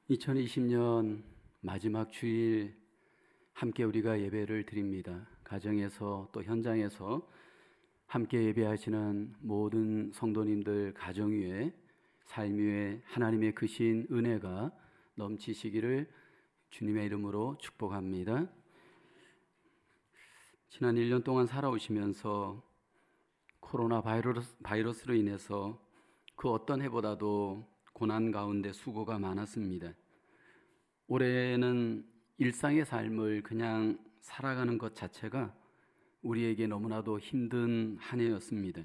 2020년 마지막 주일 함께 우리가 예배를 드립니다. 가정에서 또 현장에서 함께 예배하시는 모든 성도님들 가정 위에 삶 위에 하나님의 크신 은혜가 넘치시기를 주님의 이름으로 축복합니다. 지난 1년 동안 살아오시면서 코로나 바이러스로 인해서 그 어떤 해보다도 고난 가운데 수고가 많았습니다. 올해는 일상의 삶을 그냥 살아가는 것 자체가 우리에게 너무나도 힘든 한 해였습니다.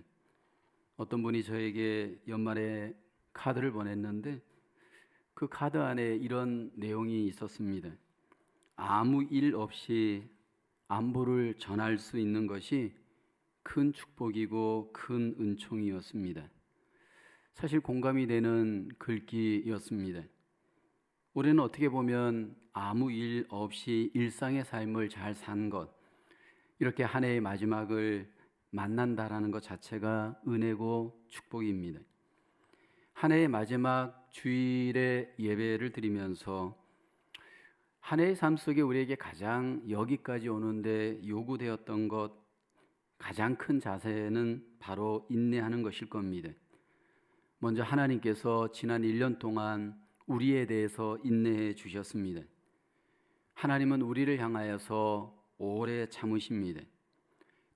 어떤 분이 저에게 연말에 카드를 보냈는데 그 카드 안에 이런 내용이 있었습니다. 아무 일 없이 안부를 전할 수 있는 것이 큰 축복이고 큰 은총이었습니다. 사실 공감이 되는 글귀였습니다. 올해는 어떻게 보면 아무 일 없이 일상의 삶을 잘 산 것, 이렇게 한 해의 마지막을 만난다라는 것 자체가 은혜고 축복입니다. 한 해의 마지막 주일에 예배를 드리면서 한 해의 삶 속에 우리에게 가장 여기까지 오는데 요구되었던 것, 가장 큰 자세는 바로 인내하는 것일 겁니다. 먼저 하나님께서 지난 1년 동안 우리에 대해서 인내해 주셨습니다. 하나님은 우리를 향하여서 오래 참으십니다.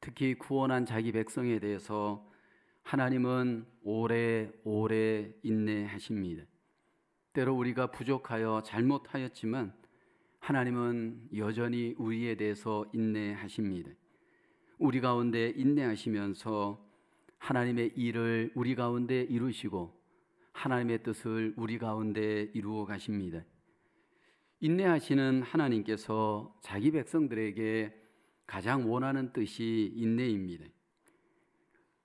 특히 구원한 자기 백성에 대해서 하나님은 오래 인내하십니다. 때로 우리가 부족하여 잘못하였지만 하나님은 여전히 우리에 대해서 인내하십니다. 우리 가운데 인내하시면서 하나님의 일을 우리 가운데 이루시고 하나님의 뜻을 우리 가운데 이루어 가십니다. 인내하시는 하나님께서 자기 백성들에게 가장 원하는 뜻이 인내입니다.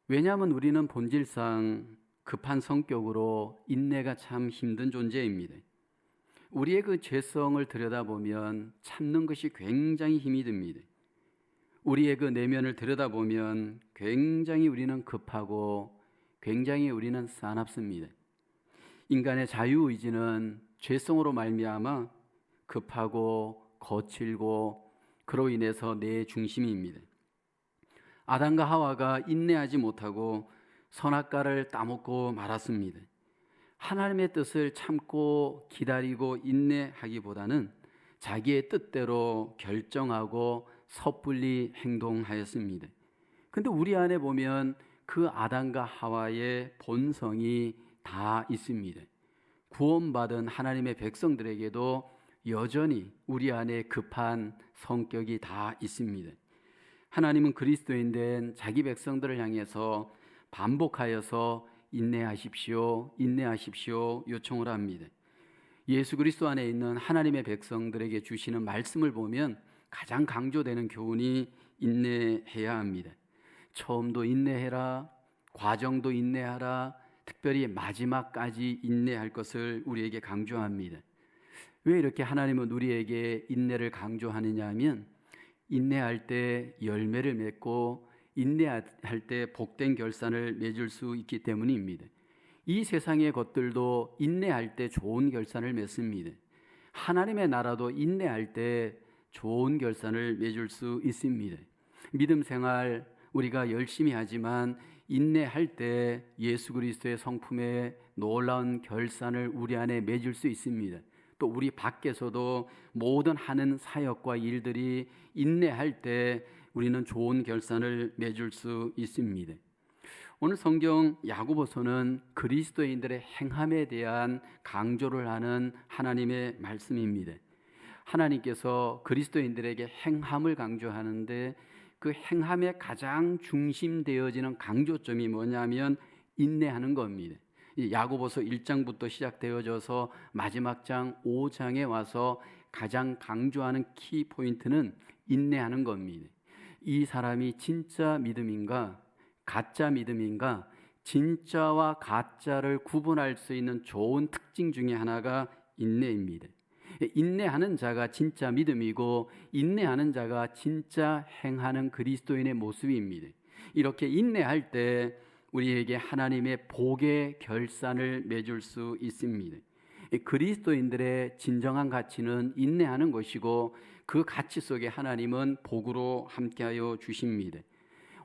왜냐하면 우리는 본질상 급한 성격으로 인내가 참 힘든 존재입니다. 우리의 그 죄성을 들여다보면 참는 것이 굉장히 힘이 듭니다. 우리의 그 내면을 들여다보면 굉장히 우리는 급하고 굉장히 우리는 사납습니다. 인간의 자유의지는 죄성으로 말미암아 급하고 거칠고 그로 인해서 내 중심입니다. 아담과 하와가 인내하지 못하고 선악과를 따먹고 말았습니다. 하나님의 뜻을 참고 기다리고 인내하기보다는 자기의 뜻대로 결정하고 섣불리 행동하였습니다. 근데 우리 안에 보면 그 아담과 하와의 본성이 다 있습니다. 구원받은 하나님의 백성들에게도 여전히 우리 안에 급한 성격이 다 있습니다. 하나님은 그리스도인 된 자기 백성들을 향해서 반복하여서 인내하십시오 요청을 합니다. 예수 그리스도 안에 있는 하나님의 백성들에게 주시는 말씀을 보면 가장 강조되는 교훈이 인내해야 합니다. 처음도 인내해라, 과정도 인내하라, 특별히 마지막까지 인내할 것을 우리에게 강조합니다. 왜 이렇게 하나님은 우리에게 인내를 강조하느냐 하면 인내할 때 열매를 맺고 인내할 때 복된 결산을 맺을 수 있기 때문입니다. 이 세상의 것들도 인내할 때 좋은 결산을 맺습니다. 하나님의 나라도 인내할 때 좋은 결산을 맺을 수 있습니다. 믿음 생활 우리가 열심히 하지만 인내할 때 예수 그리스도의 성품의 놀라운 결산을 우리 안에 맺을 수 있습니다. 또 우리 밖에서도 모든 하는 사역과 일들이 인내할 때 우리는 좋은 결산을 맺을 수 있습니다. 오늘 성경 야고보서는 그리스도인들의 행함에 대한 강조를 하는 하나님의 말씀입니다. 하나님께서 그리스도인들에게 행함을 강조하는데 그 행함의 가장 중심되어지는 강조점이 뭐냐면 인내하는 겁니다. 야고보서 1장부터 시작되어져서 마지막 장 5장에 와서 가장 강조하는 키포인트는 인내하는 겁니다. 이 사람이 진짜 믿음인가 가짜 믿음인가, 진짜와 가짜를 구분할 수 있는 좋은 특징 중에 하나가 인내입니다. 인내하는 자가 진짜 믿음이고 인내하는 자가 진짜 행하는 그리스도인의 모습입니다. 이렇게 인내할 때 우리에게 하나님의 복의 결산을 맺을 수 있습니다. 이 그리스도인들의 진정한 가치는 인내하는 것이고 그 가치 속에 하나님은 복으로 함께하여 주십니다.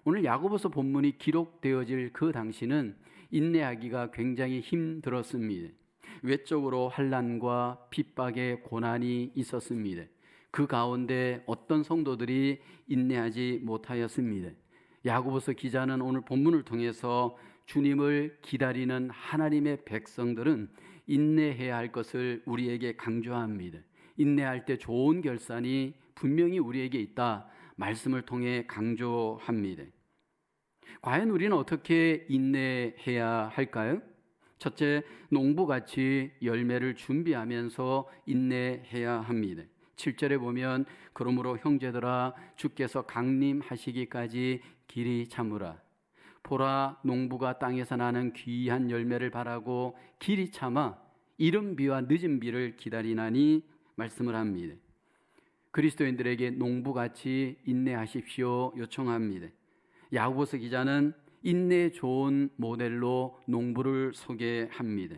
오늘 야고보서 본문이 기록되어질 그 당시는 인내하기가 굉장히 힘들었습니다. 외적으로 환난과 핍박의 고난이 있었습니다. 그 가운데 어떤 성도들이 인내하지 못하였습니다. 야고보서 기자는 오늘 본문을 통해서 주님을 기다리는 하나님의 백성들은 인내해야 할 것을 우리에게 강조합니다. 인내할 때 좋은 결산이 분명히 우리에게 있다, 말씀을 통해 강조합니다. 과연 우리는 어떻게 인내해야 할까요? 첫째, 농부같이 열매를 준비하면서 인내해야 합니다. 7절에 보면 그러므로 형제들아 주께서 강림하시기까지 길이 참으라. 보라, 농부가 땅에서 나는 귀한 열매를 바라고 길이 참아 이른 비와 늦은 비를 기다리나니 말씀을 합니다. 그리스도인들에게 농부같이 인내하십시오 요청합니다. 야고보서 기자는 인내 좋은 모델로 농부를 소개합니다.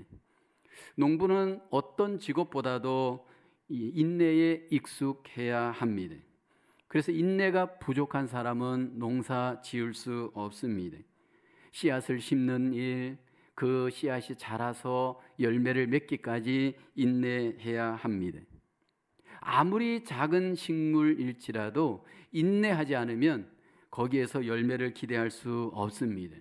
농부는 어떤 직업보다도 인내에 익숙해야 합니다. 그래서 인내가 부족한 사람은 농사 지을 수 없습니다. 씨앗을 심는 일, 그 씨앗이 자라서 열매를 맺기까지 인내해야 합니다. 아무리 작은 식물일지라도 인내하지 않으면 거기에서 열매를 기대할 수 없습니다.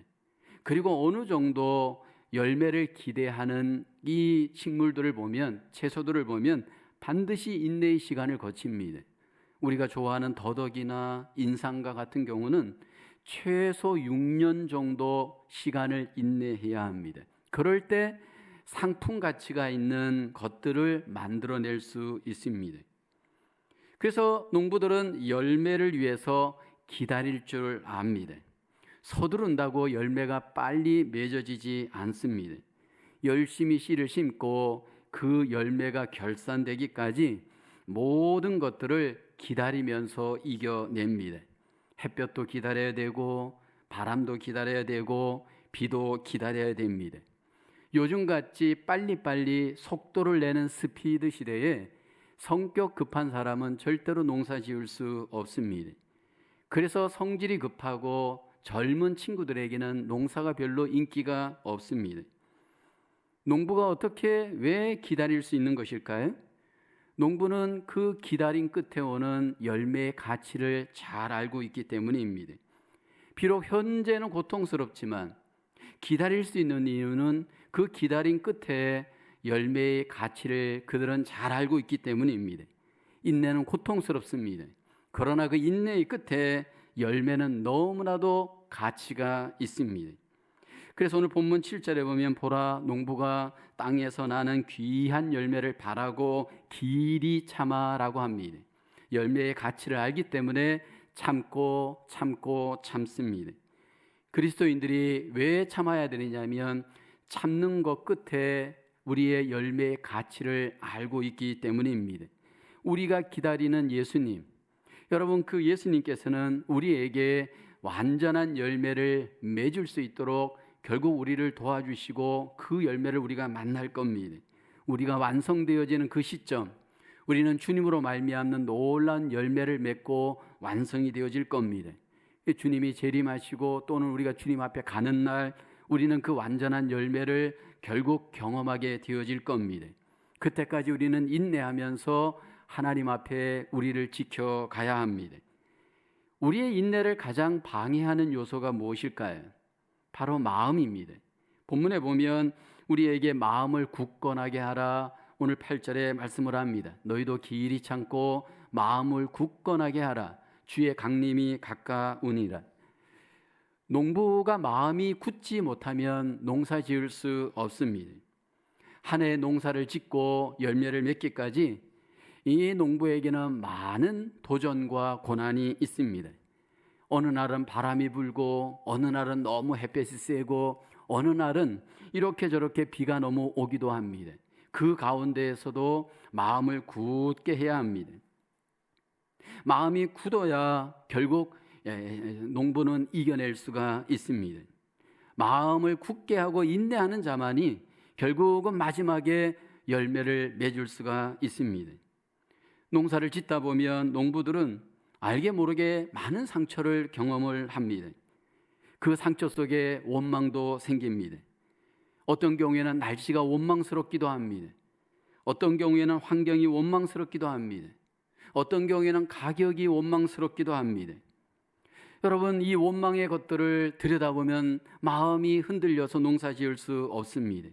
그리고 어느 정도 열매를 기대하는 이 식물들을 보면, 채소들을 보면 반드시 인내의 시간을 거칩니다. 우리가 좋아하는 더덕이나 인삼과 같은 경우는 최소 6년 정도 시간을 인내해야 합니다. 그럴 때 상품 가치가 있는 것들을 만들어낼 수 있습니다. 그래서 농부들은 열매를 위해서 기다릴 줄 압니다. 서두른다고 열매가 빨리 맺어지지 않습니다. 열심히 씨를 심고 그 열매가 결산되기까지 모든 것들을 기다리면서 이겨냅니다. 햇볕도 기다려야 되고 바람도 기다려야 되고 비도 기다려야 됩니다. 요즘같이 빨리빨리 속도를 내는 스피드 시대에 성격 급한 사람은 절대로 농사 지을 수 없습니다. 그래서 성질이 급하고 젊은 친구들에게는 농사가 별로 인기가 없습니다. 농부가 왜 기다릴 수 있는 것일까요? 농부는 그 기다림 끝에 오는 열매의 가치를 잘 알고 있기 때문입니다. 비록 현재는 고통스럽지만 기다릴 수 있는 이유는 그 기다림 끝에 열매의 가치를 그들은 잘 알고 있기 때문입니다. 인내는 고통스럽습니다. 그러나 그 인내의 끝에 열매는 너무나도 가치가 있습니다. 그래서 오늘 본문 7절에 보면 보라, 농부가 땅에서 나는 귀한 열매를 바라고 길이 참아라고 합니다. 열매의 가치를 알기 때문에 참고 참습니다. 그리스도인들이 왜 참아야 되느냐면 참는 것 끝에 우리의 열매의 가치를 알고 있기 때문입니다. 우리가 기다리는 예수님, 여러분, 그 예수님께서는 우리에게 완전한 열매를 맺을 수 있도록 결국 우리를 도와주시고 그 열매를 우리가 만날 겁니다. 우리가 완성되어지는 그 시점, 우리는 주님으로 말미암는 놀라운 열매를 맺고 완성이 되어질 겁니다. 주님이 재림하시고 또는 우리가 주님 앞에 가는 날 우리는 그 완전한 열매를 결국 경험하게 되어질 겁니다. 그때까지 우리는 인내하면서 하나님 앞에 우리를 지켜가야 합니다. 우리의 인내를 가장 방해하는 요소가 무엇일까요? 바로 마음입니다. 본문에 보면 우리에게 마음을 굳건하게 하라, 오늘 8절에 말씀을 합니다. 너희도 길이 참고 마음을 굳건하게 하라, 주의 강림이 가까우니라. 농부가 마음이 굳지 못하면 농사 지을 수 없습니다. 한 해 농사를 짓고 열매를 맺기까지 이 농부에게는 많은 도전과 고난이 있습니다. 어느 날은 바람이 불고, 어느 날은 너무 햇볕이 세고, 어느 날은 이렇게 저렇게 비가 너무 오기도 합니다. 그 가운데에서도 마음을 굳게 해야 합니다. 마음이 굳어야 결국 농부는 이겨낼 수가 있습니다. 마음을 굳게 하고 인내하는 자만이 결국은 마지막에 열매를 맺을 수가 있습니다. 농사를 짓다 보면 농부들은 알게 모르게 많은 상처를 경험을 합니다. 그 상처 속에 원망도 생깁니다. 어떤 경우에는 날씨가 원망스럽기도 합니다. 어떤 경우에는 환경이 원망스럽기도 합니다. 어떤 경우에는 가격이 원망스럽기도 합니다. 여러분, 이 원망의 것들을 들여다보면 마음이 흔들려서 농사 지을 수 없습니다.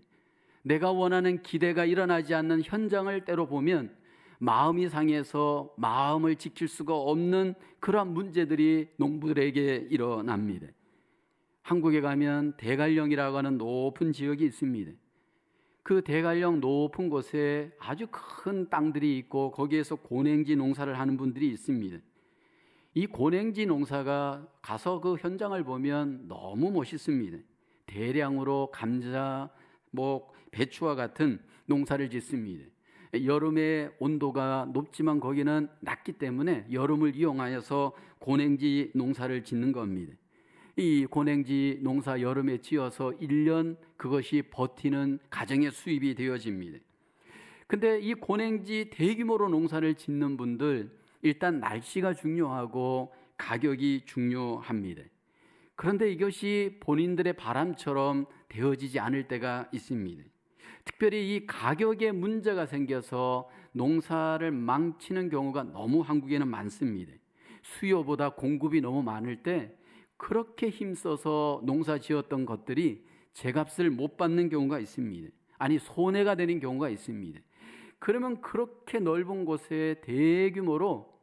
내가 원하는 기대가 일어나지 않는 현장을 때로 보면 마음이 상해서 마음을 지킬 수가 없는 그러한 문제들이 농부들에게 일어납니다. 한국에 가면 대관령이라고 하는 높은 지역이 있습니다. 그 대관령 높은 곳에 아주 큰 땅들이 있고 거기에서 고냉지 농사를 하는 분들이 있습니다. 이 고냉지 농사가 가서 그 현장을 보면 너무 멋있습니다. 대량으로 감자, 배추와 같은 농사를 짓습니다. 여름에 온도가 높지만 거기는 낮기 때문에 여름을 이용하여서 고냉지 농사를 짓는 겁니다. 이 고냉지 농사 여름에 지어서 1년 그것이 버티는 가정의 수입이 되어집니다. 근데 이 고냉지 대규모로 농사를 짓는 분들, 일단 날씨가 중요하고 가격이 중요합니다. 그런데 이것이 본인들의 바람처럼 되어지지 않을 때가 있습니다. 특별히 이 가격에 문제가 생겨서 농사를 망치는 경우가 너무 한국에는 많습니다. 수요보다 공급이 너무 많을 때 그렇게 힘써서 농사 지었던 것들이 제값을 못 받는 경우가 있습니다. 아니, 손해가 되는 경우가 있습니다. 그러면 그렇게 넓은 곳에 대규모로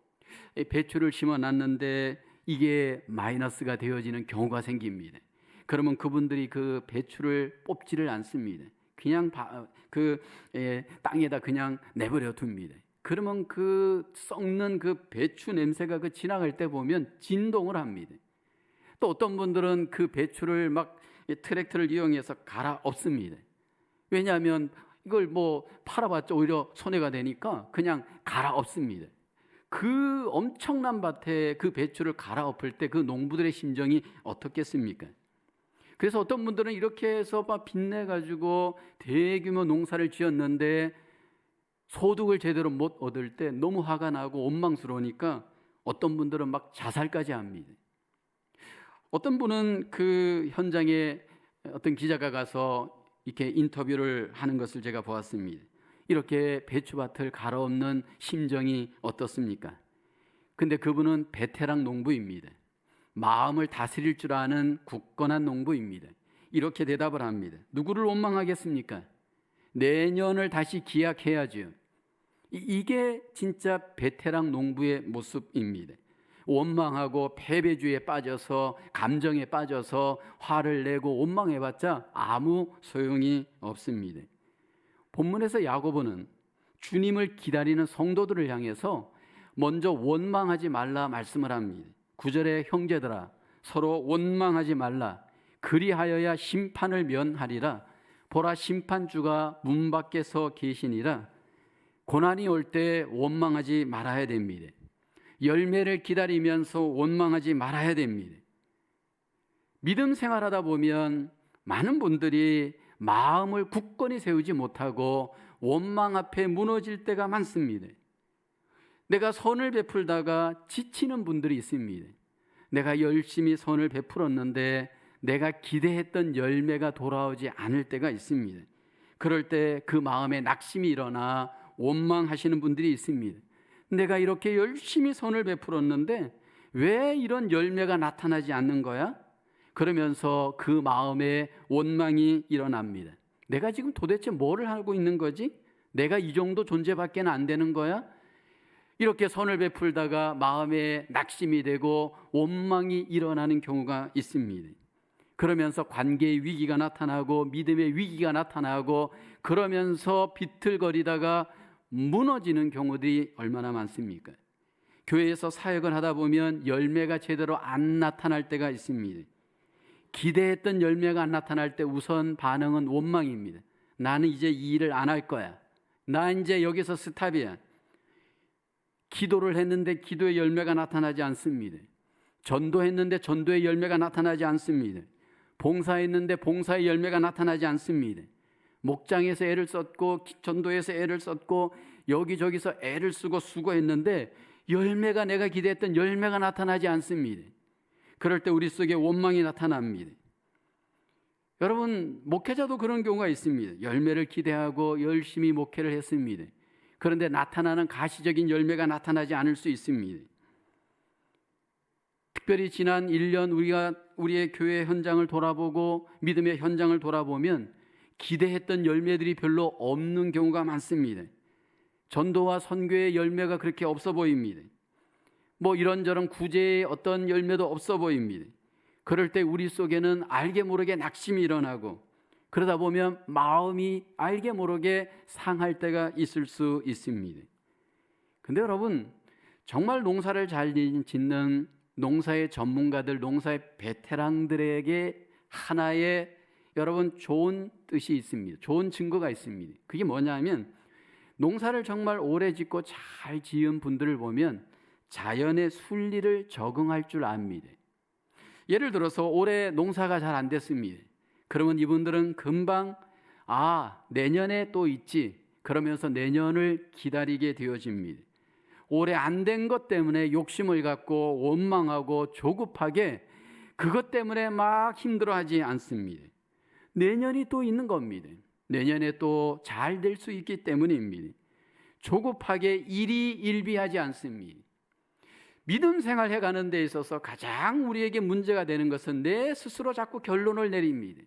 배추를 심어놨는데 이게 마이너스가 되어지는 경우가 생깁니다. 그러면 그분들이 그 배추를 뽑지를 않습니다. 그냥 땅에다 그냥 내버려 둡니다. 그러면 그 썩는 그 배추 냄새가 지나갈 때 보면 진동을 합니다. 또 어떤 분들은 그 배추를 막 트랙터를 이용해서 갈아엎습니다. 왜냐하면 이걸 팔아봤자 오히려 손해가 되니까 그냥 갈아엎습니다. 그 엄청난 밭에 그 배추를 갈아엎을 때 그 농부들의 심정이 어떻겠습니까? 그래서 어떤 분들은 이렇게 해서 막 빚내가지고 대규모 농사를 지었는데 소득을 제대로 못 얻을 때 너무 화가 나고 원망스러우니까 어떤 분들은 막 자살까지 합니다. 어떤 분은 그 현장에 어떤 기자가 가서 이렇게 인터뷰를 하는 것을 제가 보았습니다. 이렇게 배추밭을 갈아엎는 심정이 어떻습니까? 근데 그분은 베테랑 농부입니다. 마음을 다스릴 줄 아는 굳건한 농부입니다. 이렇게 대답을 합니다. 누구를 원망하겠습니까? 내년을 다시 기약해야죠. 이게 진짜 베테랑 농부의 모습입니다. 원망하고 패배주의에 빠져서 감정에 빠져서 화를 내고 원망해봤자 아무 소용이 없습니다. 본문에서 야고보는 주님을 기다리는 성도들을 향해서 먼저 원망하지 말라 말씀을 합니다. 9절에 형제들아 서로 원망하지 말라. 그리하여야 심판을 면하리라. 보라 심판주가 문 밖에서 계시니라. 고난이 올 때 원망하지 말아야 됩니다. 열매를 기다리면서 원망하지 말아야 됩니다. 믿음 생활하다 보면 많은 분들이 마음을 굳건히 세우지 못하고 원망 앞에 무너질 때가 많습니다. 내가 선을 베풀다가 지치는 분들이 있습니다. 내가 열심히 선을 베풀었는데 내가 기대했던 열매가 돌아오지 않을 때가 있습니다. 그럴 때 그 마음에 낙심이 일어나 원망하시는 분들이 있습니다. 내가 이렇게 열심히 선을 베풀었는데 왜 이런 열매가 나타나지 않는 거야? 그러면서 그 마음에 원망이 일어납니다. 내가 지금 도대체 뭐를 하고 있는 거지? 내가 이 정도 존재밖에 안 되는 거야? 이렇게 선을 베풀다가 마음에 낙심이 되고 원망이 일어나는 경우가 있습니다. 그러면서 관계의 위기가 나타나고 믿음의 위기가 나타나고 그러면서 비틀거리다가 무너지는 경우들이 얼마나 많습니까? 교회에서 사역을 하다 보면 열매가 제대로 안 나타날 때가 있습니다. 기대했던 열매가 안 나타날 때 우선 반응은 원망입니다. 나는 이제 이 일을 안 할 거야. 나 이제 여기서 스탑이야. 기도를 했는데 기도의 열매가 나타나지 않습니다. 전도했는데 전도의 열매가 나타나지 않습니다. 봉사했는데 봉사의 열매가 나타나지 않습니다. 목장에서 애를 썼고 전도에서 애를 썼고 여기저기서 애를 쓰고 수고했는데 열매가, 내가 기대했던 열매가 나타나지 않습니다. 그럴 때 우리 속에 원망이 나타납니다. 여러분, 목회자도 그런 경우가 있습니다. 열매를 기대하고 열심히 목회를 했습니다. 그런데 나타나는 가시적인 열매가 나타나지 않을 수 있습니다. 특별히 지난 1년 우리의 교회 현장을 돌아보고 믿음의 현장을 돌아보면 기대했던 열매들이 별로 없는 경우가 많습니다. 전도와 선교의 열매가 그렇게 없어 보입니다. 이런저런 구제의 어떤 열매도 없어 보입니다. 그럴 때 우리 속에는 알게 모르게 낙심이 일어나고, 그러다 보면 마음이 알게 모르게 상할 때가 있을 수 있습니다. 근데 여러분, 정말 농사를 잘 짓는 농사의 전문가들, 농사의 베테랑들에게 하나의 여러분 좋은 뜻이 있습니다. 좋은 증거가 있습니다. 그게 뭐냐면, 농사를 정말 오래 짓고 잘 지은 분들을 보면 자연의 순리를 적응할 줄 압니다. 예를 들어서 올해 농사가 잘 안 됐습니다. 그러면 이분들은 금방 내년에 또 있지, 그러면서 내년을 기다리게 되어집니다. 올해 안 된 것 때문에 욕심을 갖고 원망하고 조급하게 그것 때문에 막 힘들어하지 않습니다. 내년이 또 있는 겁니다. 내년에 또 잘 될 수 있기 때문입니다. 조급하게 일희일비하지 않습니다. 믿음 생활 해가는 데 있어서 가장 우리에게 문제가 되는 것은 내 스스로 자꾸 결론을 내립니다.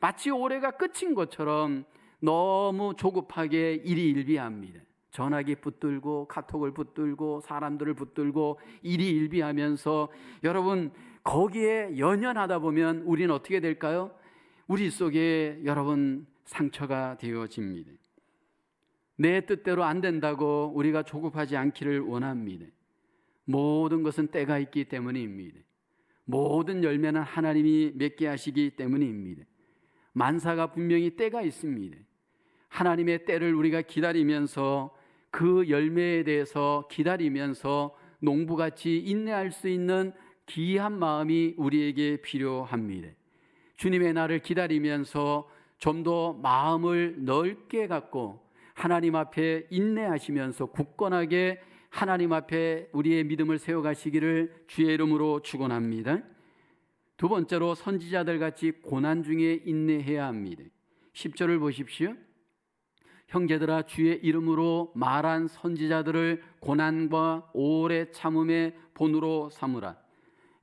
마치 올해가 끝인 것처럼 너무 조급하게 일희일비합니다. 전화기 붙들고 카톡을 붙들고 사람들을 붙들고 일희일비하면서, 여러분, 거기에 연연하다 보면 우리는 어떻게 될까요? 우리 속에 여러분 상처가 되어집니다. 내 뜻대로 안 된다고 우리가 조급하지 않기를 원합니다. 모든 것은 때가 있기 때문입니다. 모든 열매는 하나님이 맺게 하시기 때문입니다. 만사가 분명히 때가 있습니다. 하나님의 때를 우리가 기다리면서, 그 열매에 대해서 기다리면서 농부같이 인내할 수 있는 귀한 마음이 우리에게 필요합니다. 주님의 날을 기다리면서 좀 더 마음을 넓게 갖고 하나님 앞에 인내하시면서 굳건하게 하나님 앞에 우리의 믿음을 세워가시기를 주의 이름으로 축원합니다. 두 번째로, 선지자들 같이 고난 중에 인내해야 합니다. 10절을 보십시오. 형제들아, 주의 이름으로 말한 선지자들을 고난과 오래 참음의 본으로 삼으라.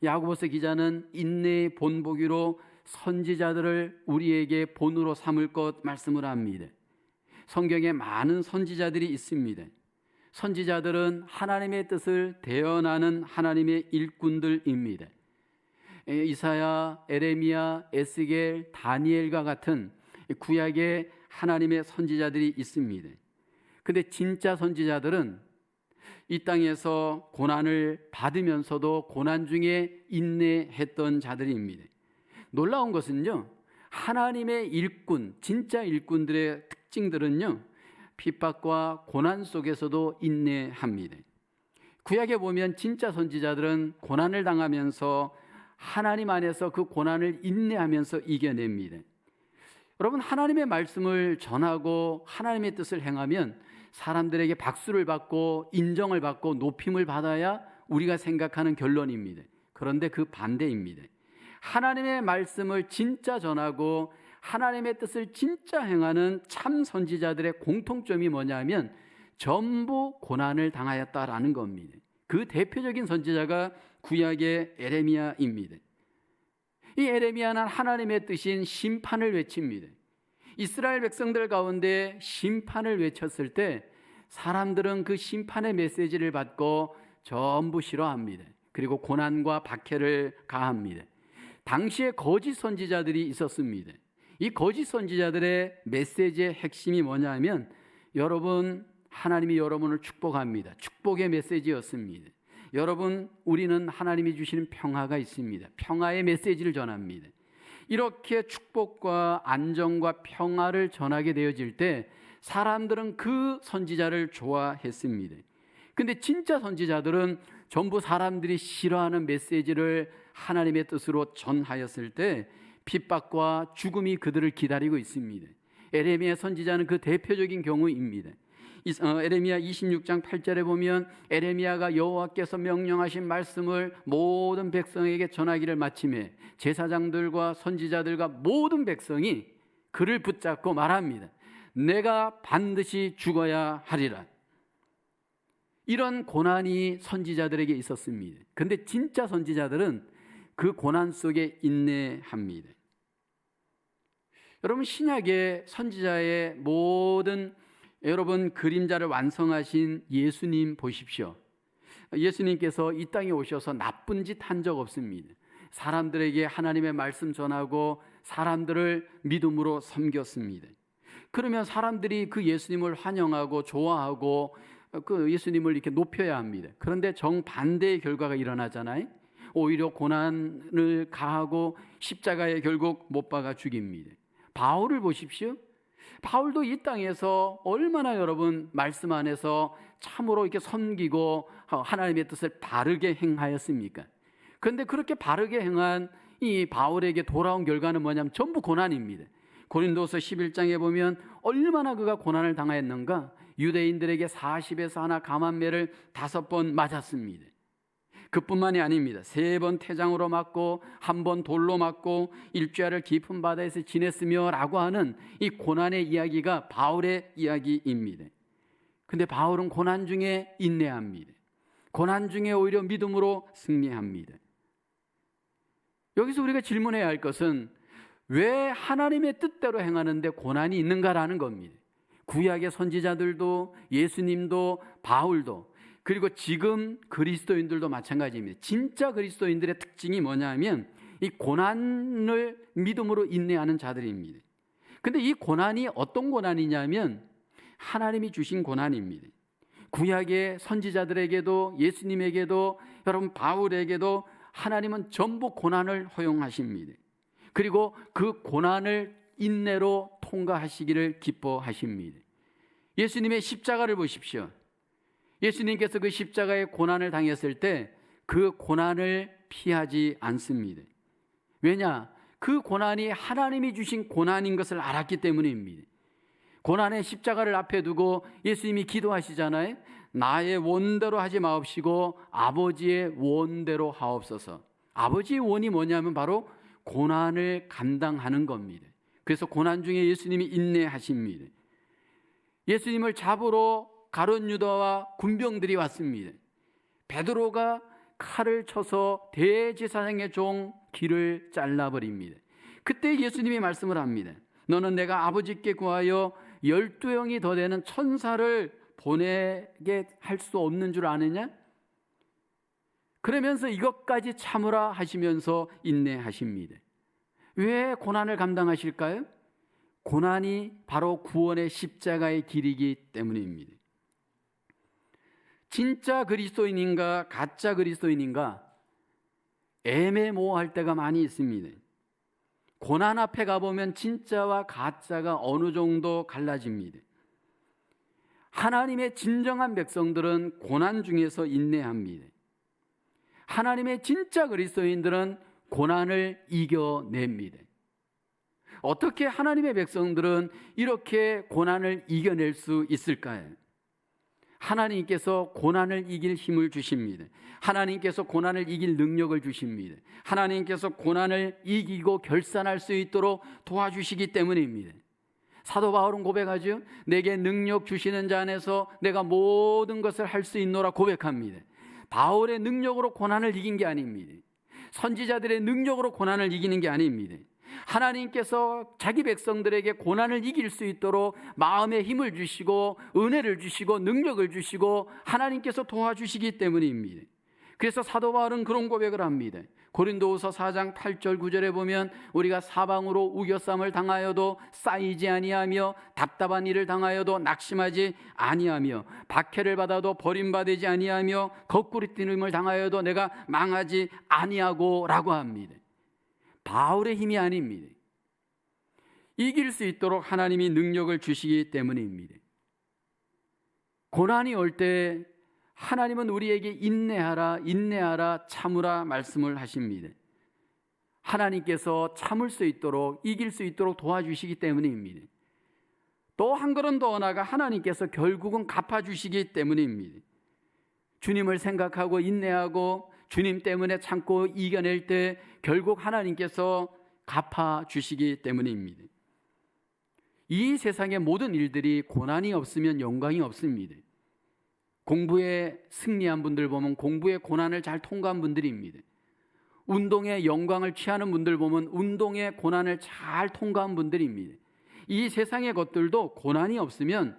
야고보서 기자는 인내의 본보기로 선지자들을 우리에게 본으로 삼을 것 말씀을 합니다. 성경에 많은 선지자들이 있습니다. 선지자들은 하나님의 뜻을 대언하는 하나님의 일꾼들입니다. 이사야, 에레미야, 에스겔, 다니엘과 같은 구약의 하나님의 선지자들이 있습니다. 근데 진짜 선지자들은 이 땅에서 고난을 받으면서도 고난 중에 인내했던 자들입니다. 놀라운 것은요, 하나님의 일꾼, 진짜 일꾼들의 특징들은요, 핍박과 고난 속에서도 인내합니다. 구약에 보면 진짜 선지자들은 고난을 당하면서 하나님 안에서 그 고난을 인내하면서 이겨냅니다. 여러분, 하나님의 말씀을 전하고 하나님의 뜻을 행하면 사람들에게 박수를 받고 인정을 받고 높임을 받아야 우리가 생각하는 결론입니다. 그런데 그 반대입니다. 하나님의 말씀을 진짜 전하고 하나님의 뜻을 진짜 행하는 참 선지자들의 공통점이 뭐냐면 전부 고난을 당하였다라는 겁니다. 그 대표적인 선지자가 구약의 에레미야입니다. 이 에레미야는 하나님의 뜻인 심판을 외칩니다. 이스라엘 백성들 가운데 심판을 외쳤을 때 사람들은 그 심판의 메시지를 받고 전부 싫어합니다. 그리고 고난과 박해를 가합니다. 당시에 거짓 선지자들이 있었습니다. 이 거짓 선지자들의 메시지의 핵심이 뭐냐면, 여러분, 하나님이 여러분을 축복합니다. 축복의 메시지였습니다. 여러분, 우리는 하나님이 주시는 평화가 있습니다. 평화의 메시지를 전합니다. 이렇게 축복과 안정과 평화를 전하게 되어질 때 사람들은 그 선지자를 좋아했습니다. 근데 진짜 선지자들은 전부 사람들이 싫어하는 메시지를 하나님의 뜻으로 전하였을 때 핍박과 죽음이 그들을 기다리고 있습니다. 에레미야 선지자는 그 대표적인 경우입니다. 에레미야 26장 8절에 보면 에레미야가 여호와께서 명령하신 말씀을 모든 백성에게 전하기를 마침에 제사장들과 선지자들과 모든 백성이 그를 붙잡고 말합니다. 내가 반드시 죽어야 하리라. 이런 고난이 선지자들에게 있었습니다. 그런데 진짜 선지자들은 그 고난 속에 인내합니다. 여러분, 신약의 선지자의 모든 그림자를 완성하신 예수님 보십시오. 예수님께서 이 땅에 오셔서 나쁜 짓 한 적 없습니다. 사람들에게 하나님의 말씀 전하고 사람들을 믿음으로 섬겼습니다. 그러면 사람들이 그 예수님을 환영하고 좋아하고 그 예수님을 이렇게 높여야 합니다. 그런데 정반대의 결과가 일어나잖아요. 오히려 고난을 가하고 십자가에 결국 못 박아 죽입니다. 바울을 보십시오. 바울도 이 땅에서 얼마나 여러분 말씀 안에서 참으로 이렇게 섬기고 하나님의 뜻을 바르게 행하였습니까? 그런데 그렇게 바르게 행한 이 바울에게 돌아온 결과는 뭐냐면 전부 고난입니다. 고린도서 11장에 보면 얼마나 그가 고난을 당하였는가. 유대인들에게 40에서 하나 감한매를 5번 맞았습니다. 그뿐만이 아닙니다. 3번 태장으로 맞고 1번 돌로 맞고 일주일을 깊은 바다에서 지냈으며 라고 하는 이 고난의 이야기가 바울의 이야기입니다. 근데 바울은 고난 중에 인내합니다. 고난 중에 오히려 믿음으로 승리합니다. 여기서 우리가 질문해야 할 것은 왜 하나님의 뜻대로 행하는데 고난이 있는가라는 겁니다. 구약의 선지자들도 예수님도 바울도 그리고 지금 그리스도인들도 마찬가지입니다. 진짜 그리스도인들의 특징이 뭐냐면 이 고난을 믿음으로 인내하는 자들입니다. 근데 이 고난이 어떤 고난이냐면 하나님이 주신 고난입니다. 구약의 선지자들에게도 예수님에게도 여러분 바울에게도 하나님은 전부 고난을 허용하십니다. 그리고 그 고난을 인내로 통과하시기를 기뻐하십니다. 예수님의 십자가를 보십시오. 예수님께서 그 십자가의 고난을 당했을 때 그 고난을 피하지 않습니다. 왜냐? 그 고난이 하나님이 주신 고난인 것을 알았기 때문입니다. 고난의 십자가를 앞에 두고 예수님이 기도하시잖아요. 나의 원대로 하지 마옵시고 아버지의 원대로 하옵소서. 아버지의 원이 뭐냐면 바로 고난을 감당하는 겁니다. 그래서 고난 중에 예수님이 인내하십니다. 예수님을 잡으러 가룟 유다와 군병들이 왔습니다. 베드로가 칼을 쳐서 대제사장의 종 귀를 잘라버립니다. 그때 예수님이 말씀을 합니다. 너는 내가 아버지께 구하여 12영이 더 되는 천사를 보내게 할 수 없는 줄 아느냐? 그러면서 이것까지 참으라 하시면서 인내하십니다. 왜 고난을 감당하실까요? 고난이 바로 구원의 십자가의 길이기 때문입니다. 진짜 그리스도인인가 가짜 그리스도인인가 애매모호할 때가 많이 있습니다. 고난 앞에 가보면 진짜와 가짜가 어느 정도 갈라집니다. 하나님의 진정한 백성들은 고난 중에서 인내합니다. 하나님의 진짜 그리스도인들은 고난을 이겨냅니다. 어떻게 하나님의 백성들은 이렇게 고난을 이겨낼 수 있을까요? 하나님께서 고난을 이길 힘을 주십니다. 하나님께서 고난을 이길 능력을 주십니다. 하나님께서 고난을 이기고 결산할 수 있도록 도와주시기 때문입니다. 사도 바울은 고백하죠. 내게 능력 주시는 자 안에서 내가 모든 것을 할 수 있노라 고백합니다. 바울의 능력으로 고난을 이긴 게 아닙니다. 선지자들의 능력으로 고난을 이기는 게 아닙니다. 하나님께서 자기 백성들에게 고난을 이길 수 있도록 마음의 힘을 주시고 은혜를 주시고 능력을 주시고 하나님께서 도와주시기 때문입니다. 그래서 사도 바울은 그런 고백을 합니다. 고린도후서 4장 8절 9절에 보면 우리가 사방으로 우겨쌈을 당하여도 쌓이지 아니하며 답답한 일을 당하여도 낙심하지 아니하며 박해를 받아도 버림받지 아니하며 거꾸로 뛰임을 당하여도 내가 망하지 아니하고 라고 합니다. 바울의 힘이 아닙니다. 이길 수 있도록 하나님이 능력을 주시기 때문입니다. 고난이 올 때 하나님은 우리에게 인내하라 참으라 말씀을 하십니다. 하나님께서 참을 수 있도록 이길 수 있도록 도와주시기 때문입니다. 또 한 걸음 더 나아가 하나님께서 결국은 갚아주시기 때문입니다. 주님을 생각하고 인내하고 주님 때문에 참고 이겨낼 때 결국 하나님께서 갚아주시기 때문입니다. 이 세상의 모든 일들이 고난이 없으면 영광이 없습니다. 공부에 승리한 분들 보면 공부의 고난을 잘 통과한 분들입니다. 운동의 영광을 취하는 분들 보면 운동의 고난을 잘 통과한 분들입니다. 이 세상의 것들도 고난이 없으면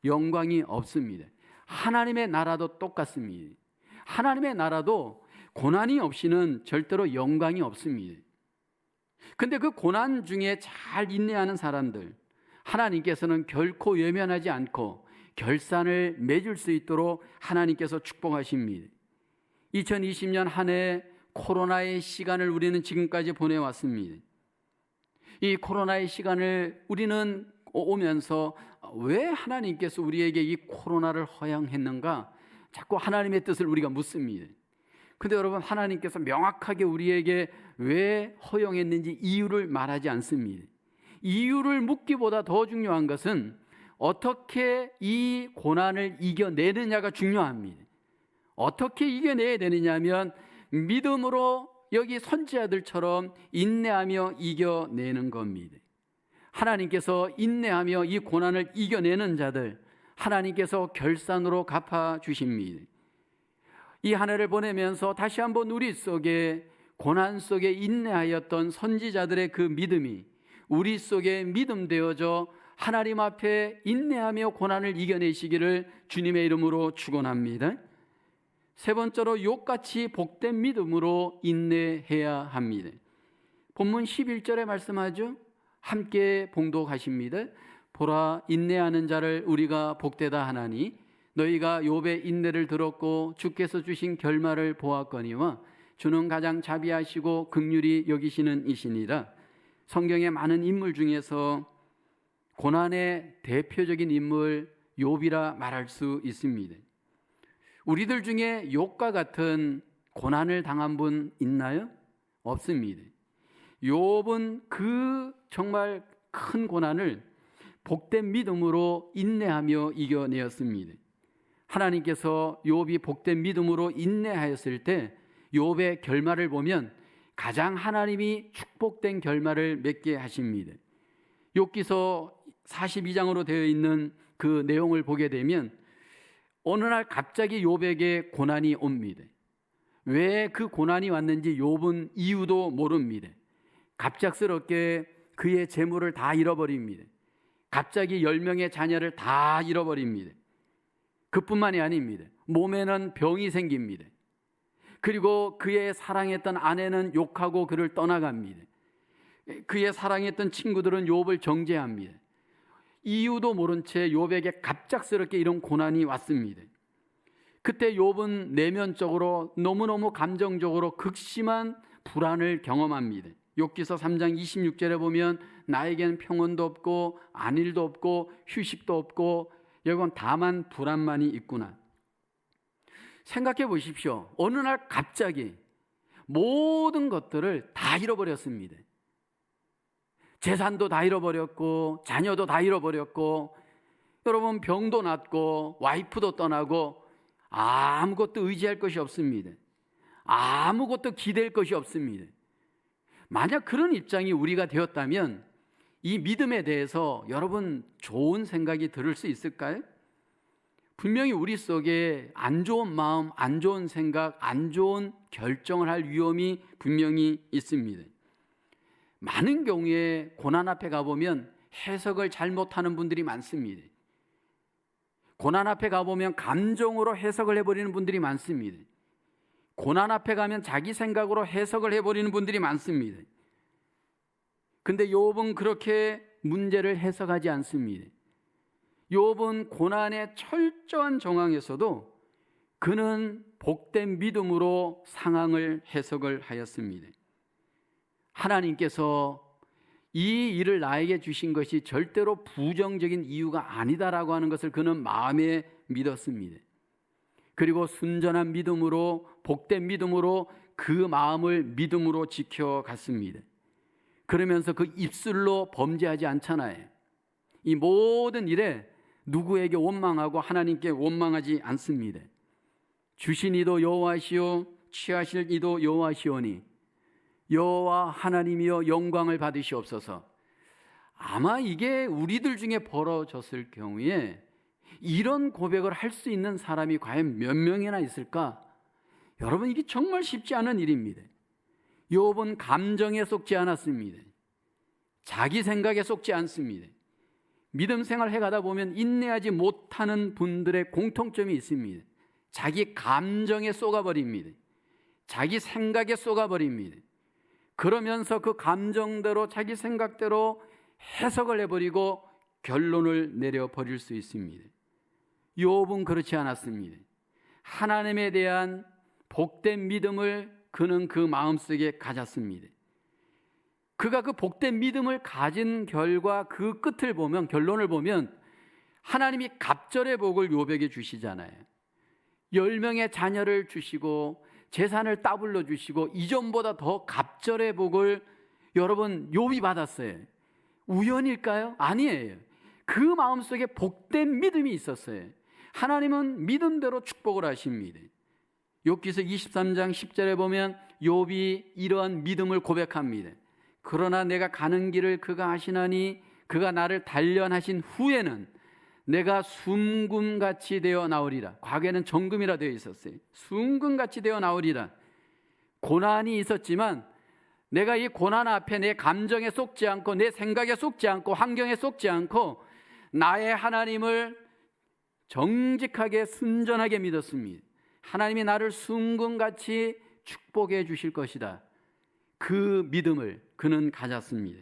영광이 없습니다. 하나님의 나라도 똑같습니다. 하나님의 나라도 고난이 없이는 절대로 영광이 없습니다. 근데 그 고난 중에 잘 인내하는 사람들, 하나님께서는 결코 외면하지 않고 결산을 맺을 수 있도록 하나님께서 축복하십니다. 2020년 한 해 코로나의 시간을 우리는 지금까지 보내왔습니다. 이 코로나의 시간을 우리는 오면서 왜 하나님께서 우리에게 이 코로나를 허용했는가? 자꾸 하나님의 뜻을 우리가 묻습니다. 근데 여러분, 하나님께서 명확하게 우리에게 왜 허용했는지 이유를 말하지 않습니다. 이유를 묻기보다 더 중요한 것은 어떻게 이 고난을 이겨내느냐가 중요합니다. 어떻게 이겨내야 되느냐 하면 믿음으로 여기 선지자들처럼 인내하며 이겨내는 겁니다. 하나님께서 인내하며 이 고난을 이겨내는 자들, 하나님께서 결산으로 갚아주십니다. 이 한 해를 보내면서 다시 한번 우리 속에 고난 속에 인내하였던 선지자들의 그 믿음이 우리 속에 믿음 되어져 하나님 앞에 인내하며 고난을 이겨내시기를 주님의 이름으로 축원합니다. 세 번째로 욥같이 복된 믿음으로 인내해야 합니다. 본문 11절에 말씀하죠. 함께 봉독하십니다. 보라, 인내하는 자를 우리가 복되다 하나니 너희가 욥의 인내를 들었고 주께서 주신 결말을 보았거니와 주는 가장 자비하시고 긍휼히 여기시는 이시니라. 성경의 많은 인물 중에서 고난의 대표적인 인물 욥이라 말할 수 있습니다. 우리들 중에 욥과 같은 고난을 당한 분 있나요? 없습니다. 욥은 그 정말 큰 고난을 복된 믿음으로 인내하며 이겨내었습니다. 하나님께서 욥이 복된 믿음으로 인내하였을 때 욥의 결말을 보면 가장 하나님이 축복된 결말을 맺게 하십니다. 욥기서 42장으로 되어 있는 그 내용을 보게 되면 어느 날 갑자기 욥에게 고난이 옵니다. 왜 그 고난이 왔는지 욥은 이유도 모릅니다. 갑작스럽게 그의 재물을 다 잃어버립니다. 갑자기 10명의 자녀를 다 잃어버립니다. 그뿐만이 아닙니다. 몸에는 병이 생깁니다. 그리고 그의 사랑했던 아내는 욕하고 그를 떠나갑니다. 그의 사랑했던 친구들은 욥을 정죄합니다. 이유도 모른 채 욥에게 갑작스럽게 이런 고난이 왔습니다. 그때 욥은 내면적으로 너무너무 감정적으로 극심한 불안을 경험합니다. 욥기서 3장 26절에 보면 나에겐 평온도 없고 안일도 없고 휴식도 없고 여건 다만 불안만이 있구나. 생각해 보십시오. 어느 날 갑자기 모든 것들을 다 잃어버렸습니다. 재산도 다 잃어버렸고 자녀도 다 잃어버렸고 여러분 병도 났고 와이프도 떠나고 아무것도 의지할 것이 없습니다. 아무것도 기댈 것이 없습니다. 만약 그런 입장이 우리가 되었다면 이 믿음에 대해서 여러분 좋은 생각이 들을 수 있을까요? 분명히 우리 속에 안 좋은 마음, 안 좋은 생각, 안 좋은 결정을 할 위험이 분명히 있습니다. 많은 경우에 고난 앞에 가보면 해석을 잘못하는 분들이 많습니다. 고난 앞에 가보면 감정으로 해석을 해버리는 분들이 많습니다. 고난 앞에 가면 자기 생각으로 해석을 해버리는 분들이 많습니다. 근데 욥은 그렇게 문제를 해석하지 않습니다. 욥은 고난의 철저한 정황에서도 그는 복된 믿음으로 상황을 해석을 하였습니다. 하나님께서 이 일을 나에게 주신 것이 절대로 부정적인 이유가 아니다라고 하는 것을 그는 마음에 믿었습니다. 그리고 순전한 믿음으로 복된 믿음으로 그 마음을 믿음으로 지켜갔습니다. 그러면서 그 입술로 범죄하지 않잖아요. 이 모든 일에 누구에게 원망하고 하나님께 원망하지 않습니다. 주신 이도 여호와시요 취하실 이도 여호와시오니 여호와 하나님이여 영광을 받으시옵소서. 아마 이게 우리들 중에 벌어졌을 경우에 이런 고백을 할 수 있는 사람이 과연 몇 명이나 있을까? 여러분, 이게 정말 쉽지 않은 일입니다. 욥은 감정에 속지 않았습니다. 자기 생각에 속지 않습니다. 믿음 생활 해가다 보면 인내하지 못하는 분들의 공통점이 있습니다. 자기 감정에 쏘가버립니다. 자기 생각에 쏘가버립니다. 그러면서 그 감정대로 자기 생각대로 해석을 해버리고 결론을 내려버릴 수 있습니다. 욥은 그렇지 않았습니다. 하나님에 대한 복된 믿음을 그는 그 마음속에 가졌습니다. 그가 그 복된 믿음을 가진 결과 그 끝을 보면, 결론을 보면 하나님이 갑절의 복을 욥에게 주시잖아요. 10명의 자녀를 주시고 재산을 따블러 주시고 이전보다 더 갑절의 복을 여러분 욥이 받았어요. 우연일까요? 아니에요. 그 마음속에 복된 믿음이 있었어요. 하나님은 믿음대로 축복을 하십니다. 욥기서 23장 10절에 보면 욥이 이러한 믿음을 고백합니다. 그러나 내가 가는 길을 그가 아시나니 그가 나를 단련하신 후에는 내가 순금같이 되어 나오리라. 과거에는 정금이라 되어 있었어요. 순금같이 되어 나오리라. 고난이 있었지만 내가 이 고난 앞에 내 감정에 속지 않고 내 생각에 속지 않고 환경에 속지 않고 나의 하나님을 정직하게 순전하게 믿었습니다. 하나님이 나를 순금같이 축복해 주실 것이다. 그 믿음을 그는 가졌습니다.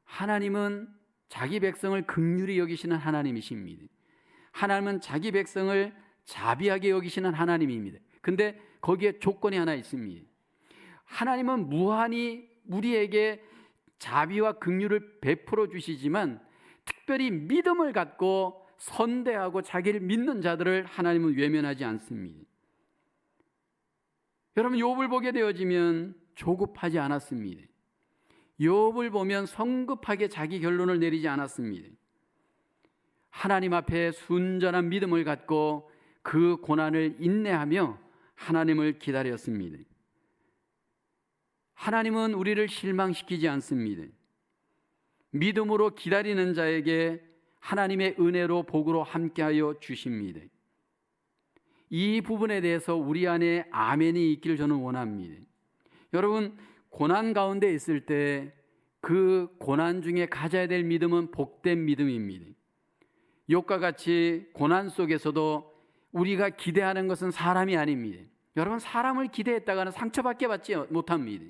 하나님은 자기 백성을 긍휼히 여기시는 하나님이십니다. 하나님은 자기 백성을 자비하게 여기시는 하나님입니다. 근데 거기에 조건이 하나 있습니다. 하나님은 무한히 우리에게 자비와 긍휼을 베풀어 주시지만 특별히 믿음을 갖고 선대하고 자기를 믿는 자들을 하나님은 외면하지 않습니다. 여러분, 욥을 보게 되어지면 조급하지 않았습니다. 욥을 보면 성급하게 자기 결론을 내리지 않았습니다. 하나님 앞에 순전한 믿음을 갖고 그 고난을 인내하며 하나님을 기다렸습니다. 하나님은 우리를 실망시키지 않습니다. 믿음으로 기다리는 자에게 하나님의 은혜로 복으로 함께하여 주십니다. 이 부분에 대해서 우리 안에 아멘이 있기를 저는 원합니다. 여러분, 고난 가운데 있을 때 그 고난 중에 가져야 될 믿음은 복된 믿음입니다. 욥과 같이 고난 속에서도 우리가 기대하는 것은 사람이 아닙니다. 여러분, 사람을 기대했다가는 상처밖에 받지 못합니다.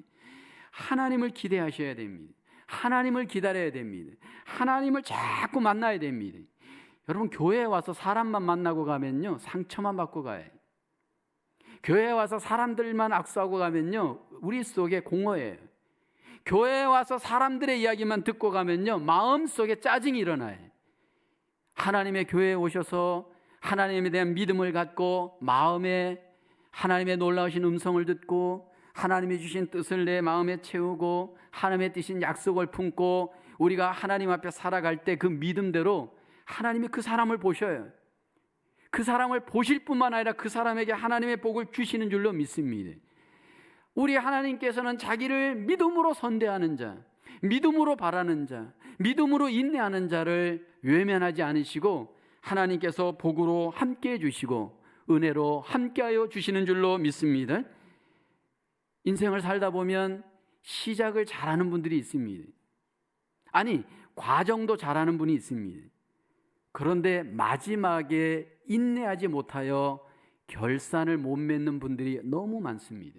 하나님을 기대하셔야 됩니다. 하나님을 기다려야 됩니다. 하나님을 자꾸 만나야 됩니다. 여러분, 교회에 와서 사람만 만나고 가면요 상처만 받고 가요. 교회에 와서 사람들만 악수하고 가면요 우리 속에 공허해요. 교회에 와서 사람들의 이야기만 듣고 가면요 마음속에 짜증이 일어나요. 하나님의 교회에 오셔서 하나님에 대한 믿음을 갖고 마음에 하나님의 놀라우신 음성을 듣고 하나님이 주신 뜻을 내 마음에 채우고 하나님의 뜻인 약속을 품고 우리가 하나님 앞에 살아갈 때 그 믿음대로 하나님이 그 사람을 보셔요. 그 사람을 보실 뿐만 아니라 그 사람에게 하나님의 복을 주시는 줄로 믿습니다. 우리 하나님께서는 자기를 믿음으로 선대하는 자, 믿음으로 바라는 자, 믿음으로 인내하는 자를 외면하지 않으시고 하나님께서 복으로 함께해 주시고 은혜로 함께하여 주시는 줄로 믿습니다. 인생을 살다 보면 시작을 잘하는 분들이 있습니다. 아니, 과정도 잘하는 분이 있습니다. 그런데 마지막에 인내하지 못하여 결산을 못 맺는 분들이 너무 많습니다.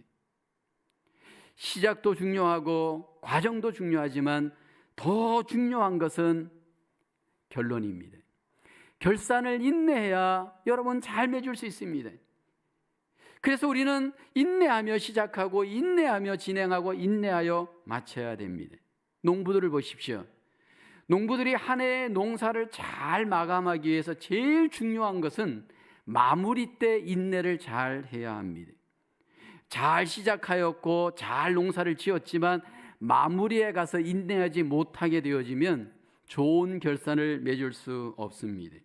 시작도 중요하고 과정도 중요하지만 더 중요한 것은 결론입니다. 결산을 인내해야 여러분 잘 맺을 수 있습니다. 그래서 우리는 인내하며 시작하고 인내하며 진행하고 인내하여 마쳐야 됩니다. 농부들을 보십시오. 농부들이 한 해의 농사를 잘 마감하기 위해서 제일 중요한 것은 마무리 때 인내를 잘 해야 합니다. 잘 시작하였고 잘 농사를 지었지만 마무리에 가서 인내하지 못하게 되어지면 좋은 결산을 맺을 수 없습니다.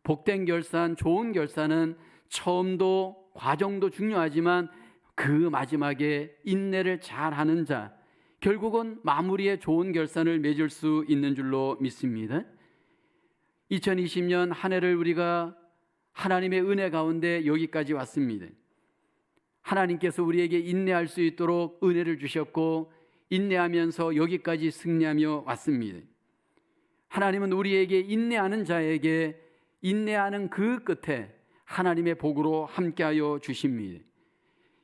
복된 결산, 좋은 결산은 처음도 과정도 중요하지만 그 마지막에 인내를 잘하는 자, 결국은 마무리에 좋은 결산을 맺을 수 있는 줄로 믿습니다. 2020년 한 해를 우리가 하나님의 은혜 가운데 여기까지 왔습니다. 하나님께서 우리에게 인내할 수 있도록 은혜를 주셨고 인내하면서 여기까지 승리하며 왔습니다. 하나님은 우리에게 인내하는 자에게 인내하는 그 끝에 하나님의 복으로 함께하여 주십니다.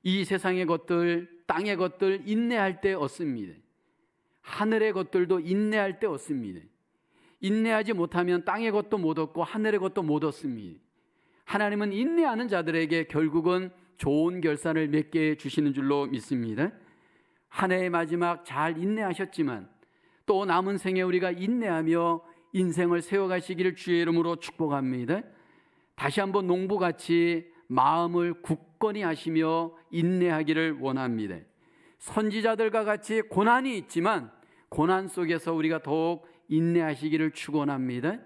이 세상의 것들, 땅의 것들 인내할 때 얻습니다. 하늘의 것들도 인내할 때 얻습니다. 인내하지 못하면 땅의 것도 못 얻고 하늘의 것도 못 얻습니다. 하나님은 인내하는 자들에게 결국은 좋은 결산을 맺게 주시는 줄로 믿습니다. 한 해의 마지막 잘 인내하셨지만 또 남은 생에 우리가 인내하며 인생을 세워가시기를 주의 이름으로 축복합니다. 다시 한번 농부같이 마음을 굳건히 하시며 인내하기를 원합니다. 선지자들과 같이 고난이 있지만 고난 속에서 우리가 더욱 인내하시기를 축원합니다.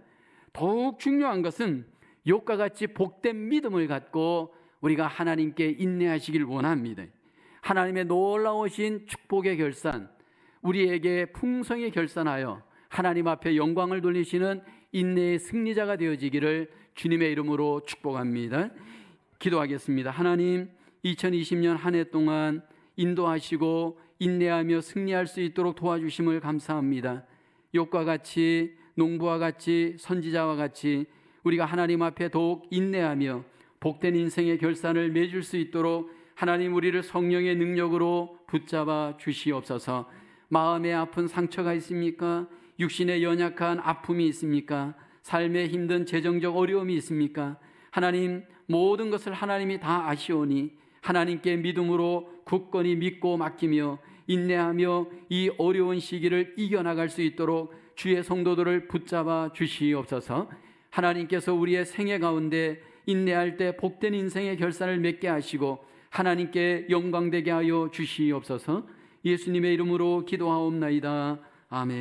더욱 중요한 것은 욥과 같이 복된 믿음을 갖고 우리가 하나님께 인내하시길 원합니다. 하나님의 놀라우신 축복의 결산, 우리에게 풍성히 결산하여 하나님 앞에 영광을 돌리시는 인내의 승리자가 되어지기를 주님의 이름으로 축복합니다. 기도하겠습니다. 하나님, 2020년 한 해 동안 인도하시고 인내하며 승리할 수 있도록 도와주심을 감사합니다. 욥과 같이, 농부와 같이, 선지자와 같이 우리가 하나님 앞에 더욱 인내하며 복된 인생의 결산을 맺을 수 있도록 하나님 우리를 성령의 능력으로 붙잡아 주시옵소서. 마음에 아픈 상처가 있습니까? 육신에 연약한 아픔이 있습니까? 삶에 힘든 재정적 어려움이 있습니까? 하나님, 모든 것을 하나님이 다 아시오니 하나님께 믿음으로 굳건히 믿고 맡기며 인내하며 이 어려운 시기를 이겨나갈 수 있도록 주의 성도들을 붙잡아 주시옵소서. 하나님께서 우리의 생애 가운데 인내할 때 복된 인생의 결산을 맺게 하시고 하나님께 영광되게 하여 주시옵소서. 예수님의 이름으로 기도하옵나이다. 아멘.